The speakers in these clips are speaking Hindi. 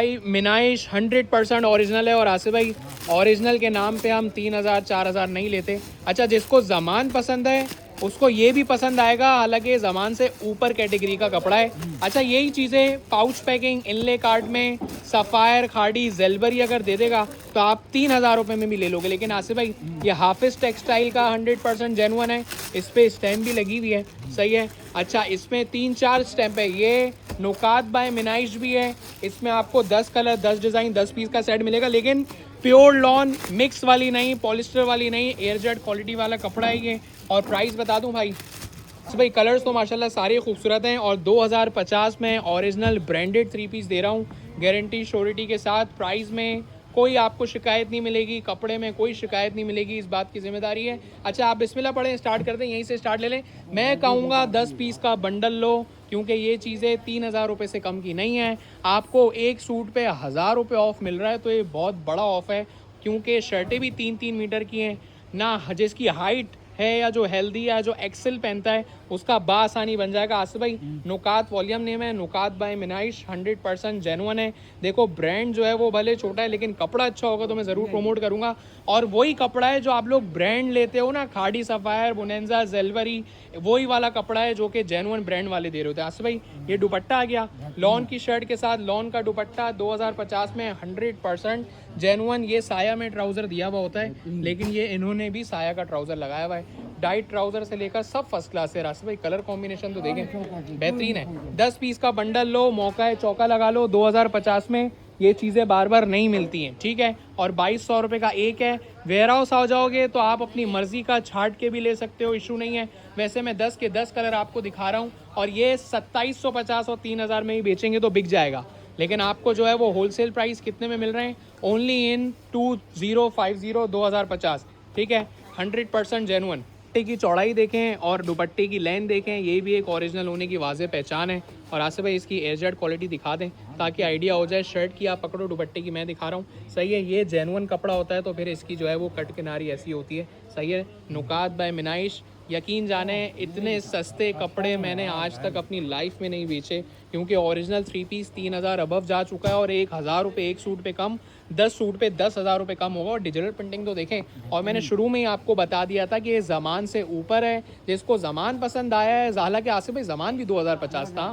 भाई मिनाइश 100% ओरिजिनल है। और आसिफ भाई ओरिजिनल के नाम पे हम 3,000 4,000 नहीं लेते। अच्छा, जिसको ज़मान पसंद है उसको ये भी पसंद आएगा, हालांकि ज़मान से ऊपर कैटेगरी का कपड़ा है। अच्छा, यही चीज़ें पाउच पैकिंग इनले कार्ड में सफ़ायर खाड़ी जेलबरी अगर दे देगा तो आप 3,000 रुपये में भी ले लोगे। लेकिन आसिफ भाई ये हाफिज़ टेक्सटाइल का 100% जेन्युइन है, इस पर स्टैम्प भी लगी हुई है, सही है। अच्छा, इसमें 3-4 स्टैम्प है। ये नुकात बाय मिनाइश भी है, इसमें आपको 10 कलर 10 डिज़ाइन 10 पीस का सेट मिलेगा। लेकिन प्योर लॉन मिक्स वाली नहीं, पॉलिस्टर वाली नहीं, एयरजेट क्वालिटी वाला कपड़ा है ये। और प्राइस बता दूं भाई, तो भाई कलर्स तो माशाल्लाह सारे खूबसूरत हैं। और 2050 में ओरिजिनल ब्रांडेड 3 पीस दे रहा हूँ, गारंटी श्योरिटी के साथ। प्राइस में कोई आपको शिकायत नहीं मिलेगी, कपड़े में कोई शिकायत नहीं मिलेगी, इस बात की जिम्मेदारी है। अच्छा, आप बिस्मिल्लाह पढ़ें, स्टार्ट करते हैं, यहीं से स्टार्ट ले लें। मैं कहूँगा 10 पीस का बंडल लो, क्योंकि ये चीज़ें 3,000 रुपये से कम की नहीं है। आपको एक सूट पे 1,000 रुपये ऑफ मिल रहा है, तो ये बहुत बड़ा ऑफ है। क्योंकि शर्टें भी 3-3 मीटर की हैं ना, जिसकी हाइट है या जो हेल्दी या जो एक्सेल पहनता है उसका बासानी बन जाएगा। आसिफ भाई नुकात वॉल्यूम नेम है, नुकात बाय मिनाइश, 100% जेन्युइन है। देखो ब्रांड जो है वो भले छोटा है, लेकिन कपड़ा अच्छा होगा तो मैं ज़रूर प्रमोट करूंगा। और वही कपड़ा है जो आप लोग ब्रांड लेते हो ना, खाड़ी सफ़ायर बोनेंजा जेलवरी, वही वाला कपड़ा है जो कि जेन्युइन ब्रांड वाले दे रहे होते हैं। आसिफ भाई ये दुपट्टा आ गया लॉन की शर्ट के साथ, लॉन का दुपट्टा 2050 में 100% जेन्युइन। ये साया में ट्राउज़र दिया हुआ होता है, लेकिन ये इन्होंने भी साया का ट्राउज़र लगाया हुआ है। डाइट ट्राउज़र से लेकर सब फर्स्ट क्लास है। रास्ते भाई कलर कॉम्बिनेशन तो देखें, बेहतरीन है। 10 पीस का बंडल लो, मौका है चौका लगा लो। 2050 में ये चीज़ें बार बार नहीं मिलती हैं, ठीक है। और 2,200 रुपये का एक है। वेयर हाउस आ जाओगे तो आप अपनी मर्जी का छाट के भी ले सकते हो, इशू नहीं है। वैसे मैं 10 के 10 कलर आपको दिखा रहा हूँ, और ये 2,750 और 3,000 में ही बेचेंगे तो बिक जाएगा। लेकिन आपको जो है वो होलसेल प्राइस कितने में मिल रहे हैं? ओनली इन 2050 2050, ठीक है। 100% जेन्युइन। दुपट्टे की चौड़ाई देखें और दुपट्टे की लेंथ देखें, ये भी एक ओरिजिनल होने की वाज़ेह पहचान है। और आसिफ भाई इसकी एयरजेट क्वालिटी दिखा दें ताकि आइडिया हो जाए। शर्ट की आप पकड़ो, दुपट्टे की मैं दिखा रहा हूँ, सही है। ये जेन्युइन कपड़ा होता है तो फिर इसकी जो है वो कट किनारी ऐसी होती है, सही है। नुकात बाय मिनाइश, यकीन जाने इतने सस्ते कपड़े मैंने आज तक अपनी लाइफ में नहीं बेचे, क्योंकि ओरिजिनल 3 पीस 3,000 अबव जा चुका है। और 1,000 रुपये एक सूट पे कम, 10 सूट पे 10,000 रुपये कम होगा। और डिजिटल प्रिंटिंग तो देखें, और मैंने शुरू में ही आपको बता दिया था कि ये ज़मान से ऊपर है। जिसको ज़मान पसंद आया है, हालांकि आसिफ भाई ज़मान भी 2050 था,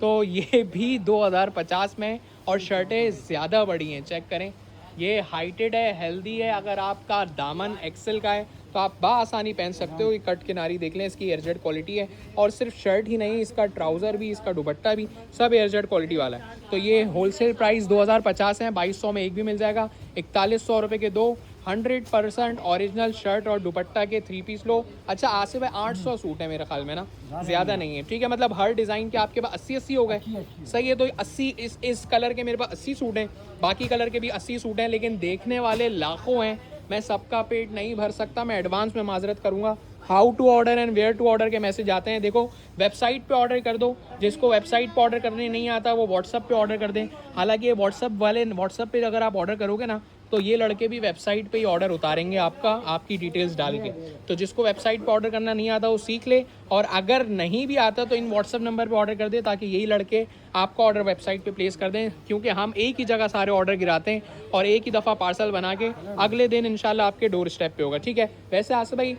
तो ये भी 2050 में। और शर्टें ज़्यादा बड़ी हैं, चेक करें, ये हाइटेड है, हेल्दी है। अगर आपका दामन एक्सेल का है तो आप बासानी पहन सकते हो। ये कट किनारी देख लें, इसकी एयरजेट क्वालिटी है। और सिर्फ शर्ट ही नहीं, इसका ट्राउज़र भी, इसका दुपट्टा भी सब एयरजेट क्वालिटी वाला है। तो ये होलसेल प्राइस 2050 है, 2,200 में एक भी मिल जाएगा, 4,100 रुपये के दो। 100% ओरिजिनल शर्ट और दुपट्टा के 3 पीस लो। अच्छा, आसिफ है 800 सूट है मेरे ख्याल में ना, ज़्यादा नहीं है, ठीक है। मतलब हर डिज़ाइन के आपके पास 80-80 हो गए, सही है। तो 80 इस कलर के मेरे पास 80 सूट हैं, बाकी कलर के भी 80 सूट हैं, लेकिन देखने वाले लाखों हैं, मैं सबका पेट नहीं भर सकता। मैं एडवांस में माजरत करूंगा। How to order and where to order के मैसेज आते हैं, देखो वेबसाइट पे ऑर्डर कर दो। जिसको वेबसाइट पे ऑर्डर करने नहीं आता वो व्हाट्सअप पे ऑर्डर कर दें। हालांकि ये व्हाट्सअप पे अगर आप ऑर्डर करोगे ना, तो ये लड़के भी वेबसाइट पे ही ऑर्डर उतारेंगे आपका, आपकी डिटेल्स डाल के। तो जिसको वेबसाइट पे ऑर्डर करना नहीं आता वो सीख ले, और अगर नहीं भी आता तो इन व्हाट्सअप नंबर पे ऑर्डर कर दे, ताकि यही लड़के आपका ऑर्डर वेबसाइट पे प्लेस कर दें। क्योंकि हम एक ही जगह सारे ऑर्डर गिराते हैं और एक ही दफ़ा पार्सल बना के अगले दिन इंशाल्लाह आपके डोर स्टेप पे होगा, ठीक है। वैसे आसिफ भाई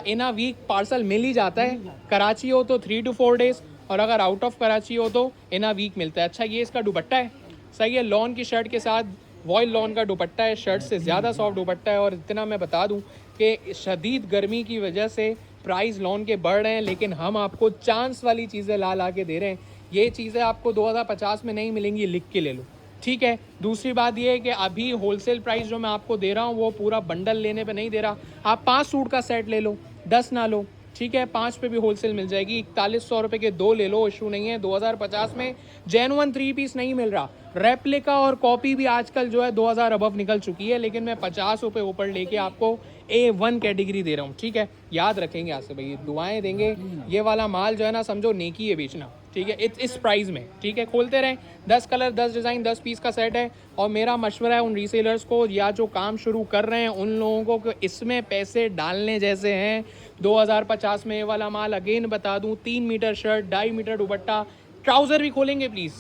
इन अ वीक पार्सल मिल ही जाता है। कराची हो तो 3 to 4 डेज़, और अगर आउट ऑफ कराची हो तो इन अ वीक मिलता है। अच्छा, ये इसका दुपट्टा है, सही है। लॉन की शर्ट के साथ वॉयल लॉन का दुपट्टा है, शर्ट से ज़्यादा सॉफ्ट दुपट्टा है। और इतना मैं बता दूं कि शदीद गर्मी की वजह से प्राइस लॉन के बढ़ रहे हैं, लेकिन हम आपको चांस वाली चीज़ें ला ला के दे रहे हैं। ये चीज़ें आपको 2050 में नहीं मिलेंगी, लिख के ले लो, ठीक है। दूसरी बात ये है कि अभी होलसेल प्राइस जो मैं आपको दे रहा हूँ वो पूरा बंडल लेने पे नहीं दे रहा। आप 5 सूट का सेट ले लो, 10 ना लो, ठीक है। 5 पे भी होलसेल मिल जाएगी। 4,100 रुपये के 2 ले लो, इशू नहीं है। 2050 में जेन्युइन 3 पीस नहीं मिल रहा। रेप्लिका और कॉपी भी आजकल जो है 2,000 अबव निकल चुकी है, लेकिन मैं 50 रुपये ऊपर लेके आपको A1 कैटेगरी दे रहा हूँ, ठीक है। याद रखेंगे आज से भाई, दुआएं देंगे। ये वाला माल जो है ना, समझो नेकी है बेचना, ठीक है, इस प्राइस में, ठीक है। खोलते रहें, 10 कलर 10 डिज़ाइन 10 पीस का सेट है। और मेरा मशवरा है उन रीसेलर्स को या जो काम शुरू कर रहे हैं उन लोगों को, इसमें पैसे डालने जैसे हैं। 2050 में ये वाला माल, अगेन बता दूं, 3 meter shirt, 2.5 meter dupatta, trouser भी खोलेंगे प्लीज़,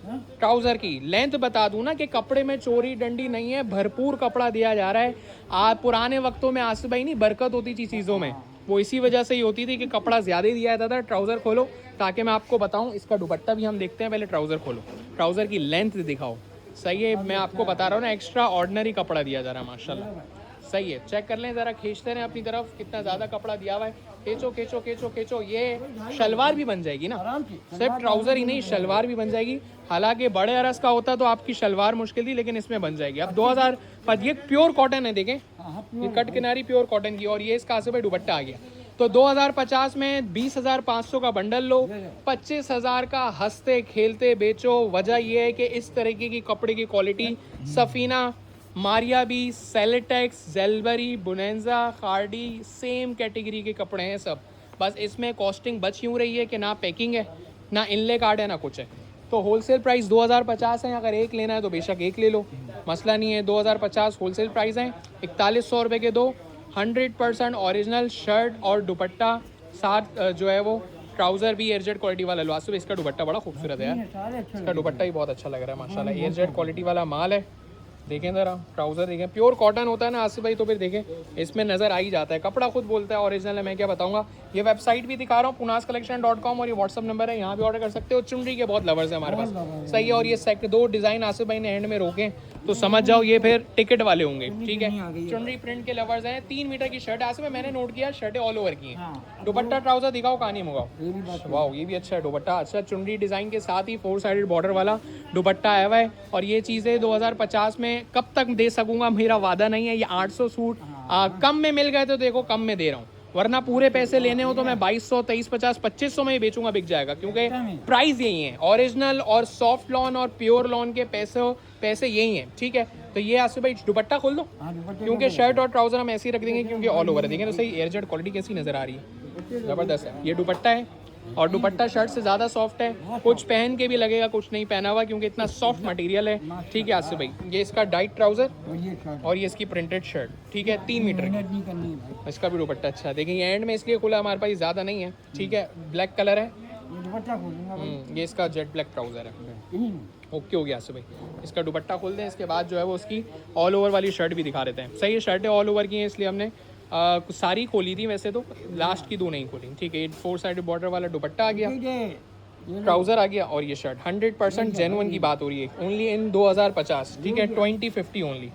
ट्राउजर की लेंथ बता दूं ना कि कपड़े में चोरी डंडी नहीं है, भरपूर कपड़ा दिया जा रहा है। पुराने वक्तों में आसिफ भाई नहीं बरकत होती थी चीज़ों में, वो इसी वजह से ही होती थी कि कपड़ा ज़्यादा ही दिया जाता था। ट्राउज़र खोलो ताकि मैं आपको बताऊं। इसका दुपट्टा भी हम देखते हैं, पहले ट्राउज़र खोलो, ट्राउज़र की लेंथ दिखाओ। सही है, मैं आपको बता रहा हूँ ना, एक्स्ट्रा ऑर्डिनरी कपड़ा दिया जा रहा है माशाल्लाह। सही है, चेक कर लें ज़रा, खींचते रहें अपनी तरफ, कितना ज़्यादा कपड़ा दिया हुआ है। खींचो खींचो खींचो खींचो, ये शलवार भी बन जाएगी ना, सिर्फ ट्राउज़र ही नहीं शलवार भी बन जाएगी। हालांकि बड़े अरस का होता तो आपकी शलवार मुश्किल थी, लेकिन इसमें बन जाएगी। अब 2000 ये प्योर कॉटन है, देखें ये कट किनारी प्योर कॉटन की, और ये इसका आसिफ भाई दुपट्टा आ गया। तो 2050 में 20,500 का बंडल लो, 25,000 का हंसते खेलते बेचो। वजह यह है कि इस तरीके की कपड़े की क्वालिटी सफीना, मारिया बी, सेलेटेक्स, जेलबरी, बुनेंजा, खार्डी, सेम कैटेगरी के कपड़े हैं सब। बस इसमें कॉस्टिंग बच यूँ रही है कि ना पैकिंग है, ना इनले कार्ड है, ना कुछ है। तो होलसेल प्राइस 2050 है, अगर एक लेना है तो बेशक एक ले लो, मसला नहीं है। 2050 होलसेल प्राइस है, 4100 रुपये के दो। 100% ओरिजिनल शर्ट और दुपट्टा साथ जो है वो ट्राउज़र भी एयरजेट क्वालिटी वाला लो। आसिफ इसका दुपट्टा बड़ा खूबसूरत है यार, इसका दुपट्टा ही बहुत अच्छा लग रहा है माशाल्लाह। एयरजेट क्वालिटी वाला माल है, देखें ज़रा ट्राउज़र देखें, प्योर कॉटन होता है ना आसिफ भाई, तो फिर देखें इसमें नज़र आ ही जाता है, कपड़ा खुद बोलता है ओरिजिनल है। मैं क्या बताऊंगा, ये वेबसाइट भी दिखा रहा हूँ punaascollection.com, और ये व्हाट्सअप नंबर है, यहाँ भी ऑर्डर कर सकते हो। चुनरी के बहुत लवर्स है हमारे पास, सही है। और ये दो डिज़ाइन आसिफ भाई ने एंड में रोके तो समझ जाओ ये फिर टिकट वाले होंगे, ठीक है। चुनरी प्रिंट के लवर्स हैं। 3 मीटर की शर्ट आसिफ भाई, मैंने नोट किया शर्टें ऑल ओवर की हैं। दुपट्टा ट्राउज़र दिखाओ, कहानी मंगाओ, वाह ये भी अच्छा है दुपट्टा। अच्छा, चुनरी डिज़ाइन के साथ ही 4 साइडेड बॉर्डर वाला दुपट्टा आया हुआ है। और ये चीज़ें 2050 में कब तक दे सकूंगा मेरा वादा नहीं है। ये 800 सूट कम में मिल गए तो देखो कम में दे रहा हूँ, वरना पूरे पैसे लेने हो तो मैं 2200, 2350, 2500 में ही बेचूंगा, बिक जाएगा, क्योंकि प्राइस यही है। ओरिजिनल और सॉफ्ट लॉन और प्योर लॉन के पैसे यही हैं, ठीक है। तो ये आसिफ भाई दुपट्टा खोल दो, क्योंकि शर्ट और ट्राउजर हम ऐसे ही रख देंगे क्योंकि ऑल ओवर है। देखें तो सही, एयरजेट क्वालिटी कैसी नजर आ रही है, जबरदस्त है। ये दुपट्टा है, और दुपट्टा शर्ट से ज़्यादा सॉफ्ट है, कुछ पहन के भी लगेगा कुछ नहीं पहना हुआ, क्योंकि इतना सॉफ्ट मटेरियल है, ठीक है आसिफ भाई। ये इसका डाइट ट्राउज़र और ये इसकी प्रिंटेड शर्ट, ठीक है, 3 मीटर की। इसका भी दुपट्टा अच्छा है, देखिए एंड में इसलिए खुला, हमारे पास ज़्यादा नहीं है, ठीक है। ब्लैक कलर है, ये इसका जेट ब्लैक ट्राउज़र है। ओके हो गया आसिफ भाई, इसका दुपट्टा खोल दें। इसके बाद जो है वो उसकी ऑल ओवर वाली शर्ट भी दिखा देते हैं। सही है, शर्टें ऑल ओवर की हैं, इसलिए हमने सारी खोली थी, वैसे तो लास्ट की 2 नहीं खोली, ठीक है। 4 साइड बॉर्डर वाला दुपट्टा आ गया, ट्राउज़र आ गया, और ये शर्ट 100% जेन्युइन की बात हो रही है, ओनली इन 2050, ठीक है, 2050 ओनली।